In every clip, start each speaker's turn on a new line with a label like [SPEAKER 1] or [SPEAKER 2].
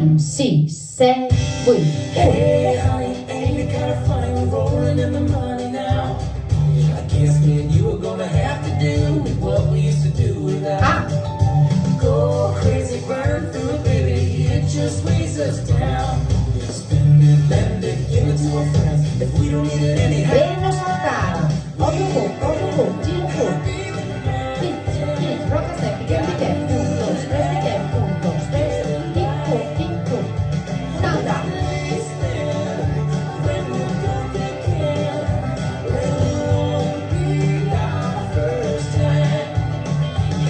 [SPEAKER 1] 5, 6, 7, 8.
[SPEAKER 2] Hey, honey, ain't it kind of funny we're rolling in the money now? I guess me and you are gonna have to do what we used to do without. Go crazy, burn through it, baby, it just weighs us down. Spend it, lend it, give it to our friends if we don't need it anyhow.
[SPEAKER 1] Bene saltare. Otro hook, giro hook. Hit, roca step, piquet, 1, 2, 3, piquet, 1, 2, 3, hip hook. Un'altra.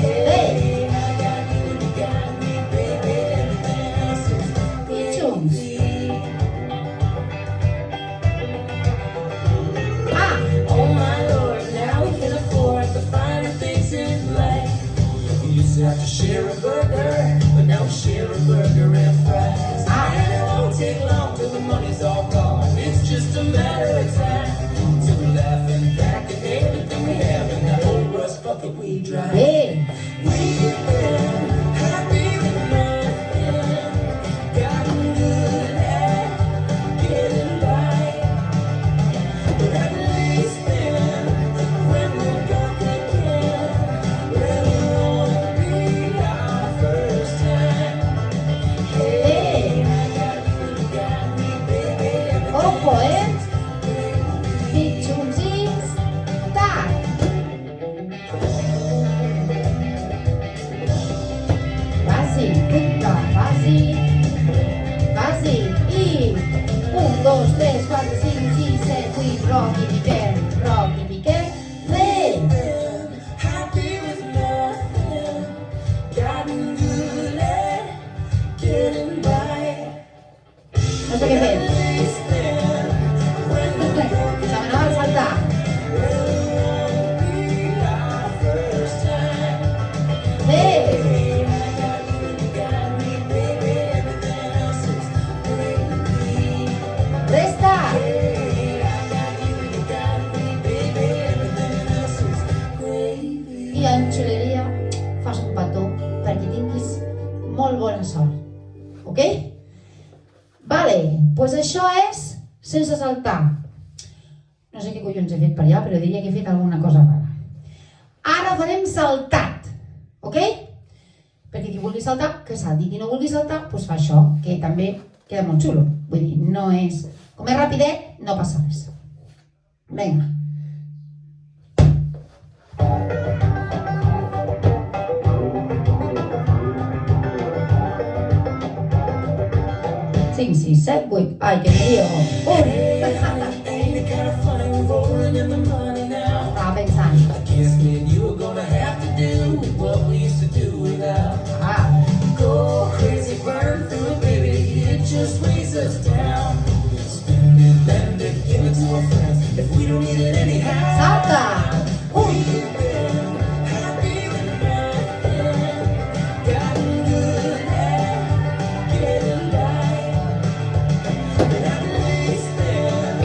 [SPEAKER 1] Hey. Tunes.
[SPEAKER 2] Oh my lord, now we can afford the finer things in life. We used to have to share a burger, but now we share a burger and fries. And it won't take long till the money's all gone. It's just a matter of time till we're laughing back at everything we have in that old rust bucket we drive.
[SPEAKER 1] Hey.
[SPEAKER 2] We've been happy with nothing, gotten good at getting by. But at least then, when we're back again, it won't be our first time. Hey, I got you got me, baby.
[SPEAKER 1] Ojo, Hit tunes is start. Vas-y, punta, vas-y. Y 1, 2, 3, 4, 5, 6, 7, 8, Rocky Piquet, play.
[SPEAKER 2] Happy with nothing, gotten good at getting by.
[SPEAKER 1] No sé qué
[SPEAKER 2] At
[SPEAKER 1] fer.
[SPEAKER 2] least then, when we're back
[SPEAKER 1] S'anava a saltar.
[SPEAKER 2] it won't be our first time.
[SPEAKER 1] Hey.
[SPEAKER 2] Hey, I got you got me, baby. Everything else is gravy.
[SPEAKER 1] Resta.
[SPEAKER 2] Hey, I got you got me, baby. Everything else is gravy.
[SPEAKER 1] I en xuleria fas un petó perquè tinguis molt bona sort. Ok? Vale, doncs això és sense saltar. No sé què collons he fet per allà, però diria que he fet alguna cosa rara. Ara farem saltat, ok? Perquè qui vulgui saltar, que salti. Qui no vulgui saltar, doncs fa això, que també queda molt xulo. Vull dir, no és... Com és rapidet, no passa res. Vinga. Cinc, sis, set, vuit. Ai, que me lío.
[SPEAKER 2] Ain't it kind of funny we're rolling in the money now?
[SPEAKER 1] Estava pensant.
[SPEAKER 2] I guess me and you are gonna have to do what we used to do without. Go crazy, burn through it, baby. It just weighs us down. Spend it, lend it, give it to our friends if we don't need it anyhow.
[SPEAKER 1] Salta!
[SPEAKER 2] We've been happy with nothing, gotten good at getting by. But at least then,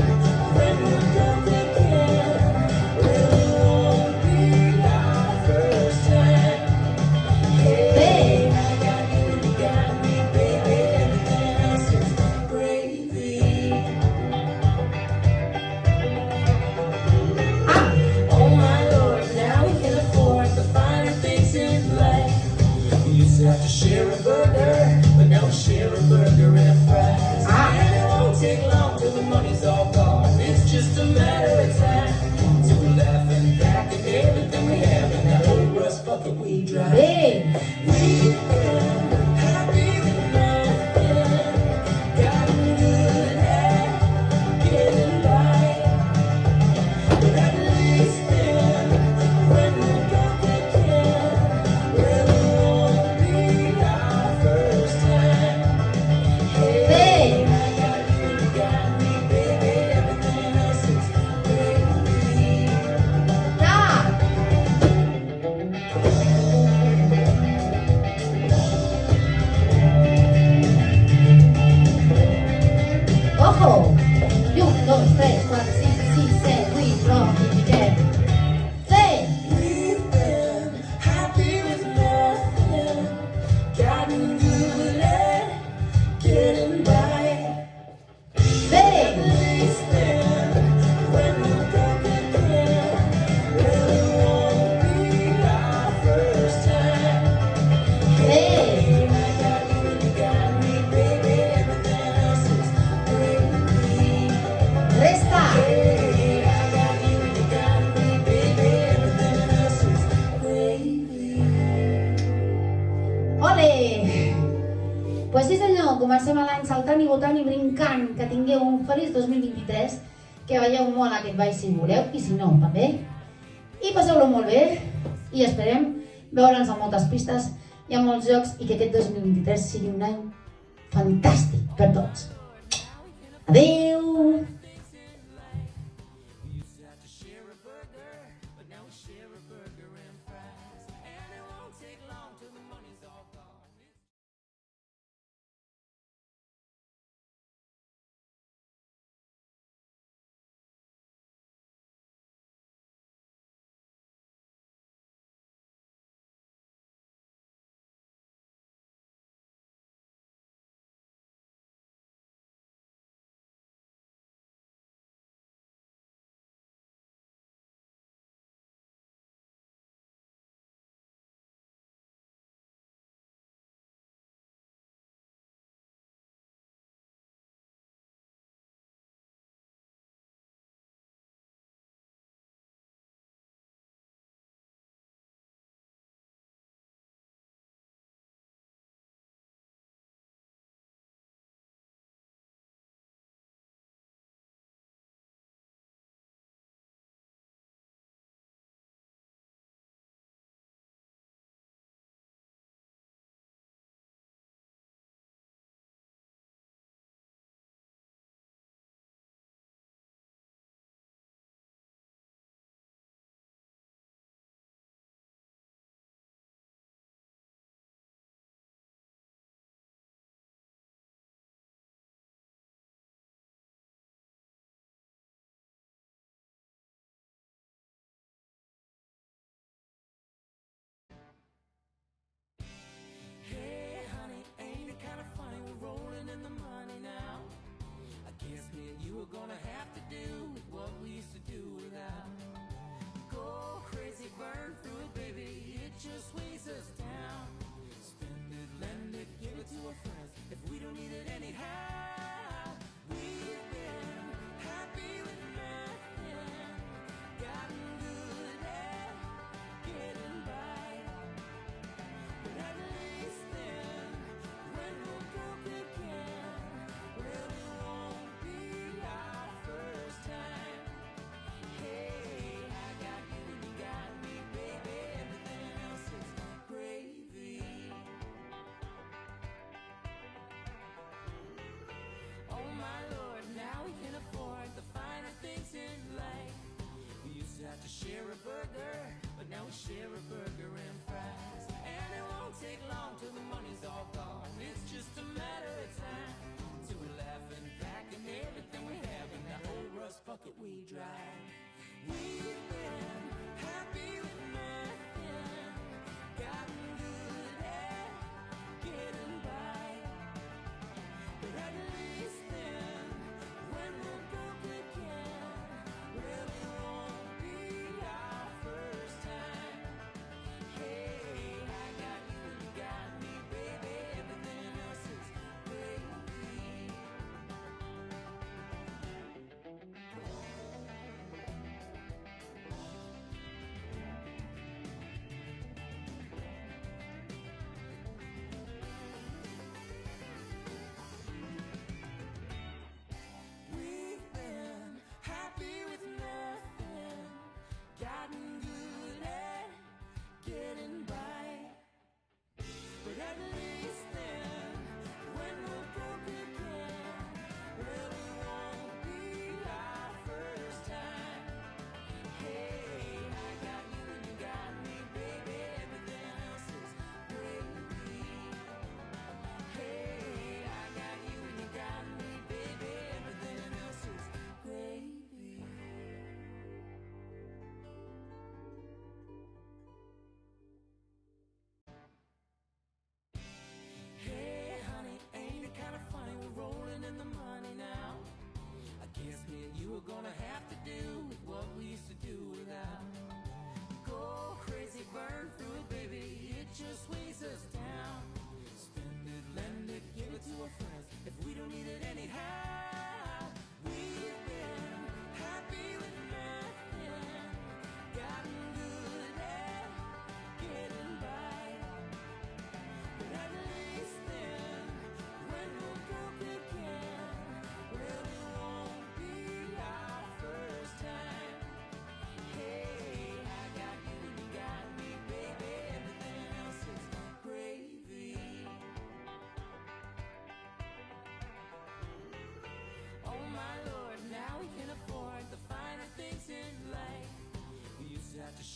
[SPEAKER 2] when we're back again, it won't be our first time. Hey, I got me, baby. Everything else is gravy. Oh my lord, now we can afford the finer things in life. We used to have to share a burger, but now we share a burger and fries. And it won't take long till the money's all gone. It's just a matter of time till we're laughing back at everything we have in that old rust bucket we drive.
[SPEAKER 1] Bé!
[SPEAKER 2] We've been happy with nothing, gotten good at getting by. But at least then, when we're back again, it won't be our first time. Hey, I got me, baby. Everything else is gravy.
[SPEAKER 1] Ja! Ojo! I 1, 2, 3, 4, 5, 6, 7, 8, Rocky Piquet. Play!
[SPEAKER 2] We've been happy with nothing, gotten good at
[SPEAKER 1] comencem l'any saltant i votant i brincant. Que tingueu un feliç 2023, que veieu molt aquest ball si voleu i si no, també. I passeu-lo molt bé i esperem veure'ns a moltes pistes i a molts jocs i que aquest 2023 sigui un any fantàstic per tots. Adeu!
[SPEAKER 2] Gonna have to do what we used to do without. Go crazy, burn through it, baby. It just weighs us down. Spend it, lend it, give it to our friends if we don't need it anyhow. We've been happy with nothing, gotten good at getting by. But at least then, when we're broke again, well, it won't be our first time. Hey, I got you and you got me, baby. Everything else is gravy. Oh my Lord, now we can afford the finer things in life. We used to have to share a burger, but now we share a burger and fries. And it won't take long till the money's all gone. It's just a matter of time till we're laughing back and everything we have in that old rust bucket we drive. We've been happy with nothing, gotten good at getting by. But at least then, when we're broke again, well, it won't be our first time. Hey, I got you and you got me, baby. Everything else is gravy.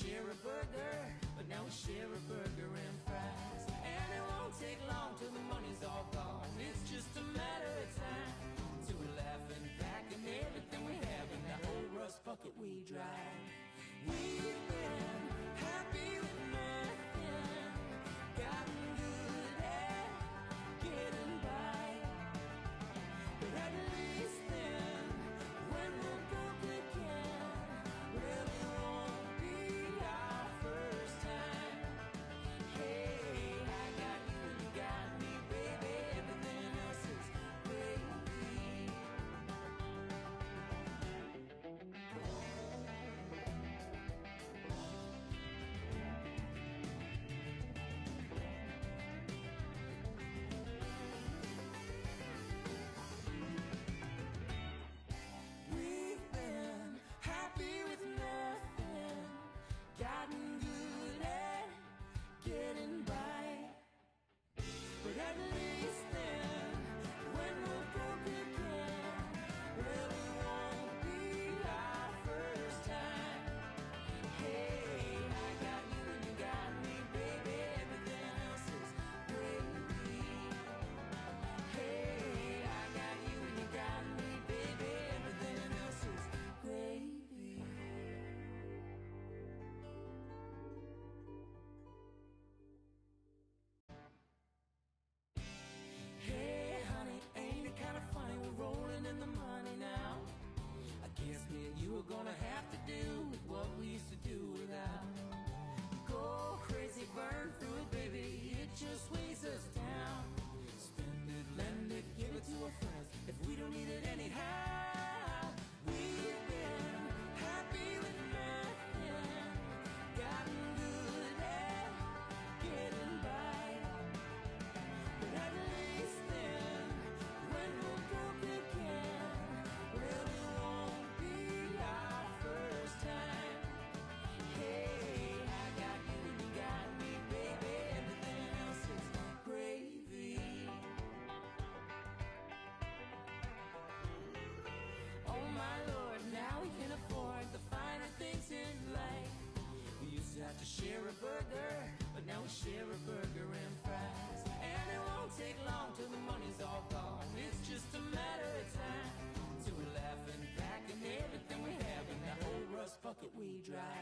[SPEAKER 2] share a burger, but now we share a burger and fries. And it won't take long till the money's all gone. It's just a matter of time till we're laughing, packing everything we have in that old rust bucket we drive. We've been happy with nothing, gotten good at getting by, but at least then, when we're broke again, well, it won't be our first time. Hey, I got you and you got me, baby. Everything else is gravy. We've been happy with nothing, gotten good at getting by, but at least then, when we're broke again, well, it won't be our first time. Hey, I got you and you got me, baby. Everything else is gravy. Hey, I got you and you got me, baby. Everything else is gravy. Hey, honey, ain't it kind of funny we're rolling in the money now? I guess me and you are gonna have to do with what we used to do without. Go crazy, burn through it, baby, it just weighs us down. Spend it, lend it, give it to our friends if we don't need it anyhow. We've been happy with nothing, gotten good at getting by, but at least then, when we're broke again, well, it won't be our first time. Hey, I got you and you got me, baby. Everything else is gravy. Oh my Lord, now we can afford the finer things in life. We used to have to share a burger, but now we share a burger and fries. And it won't take long till the money's all gone. It's just a matter of time till we're laughing, packing everything we have in that old rust bucket we drive.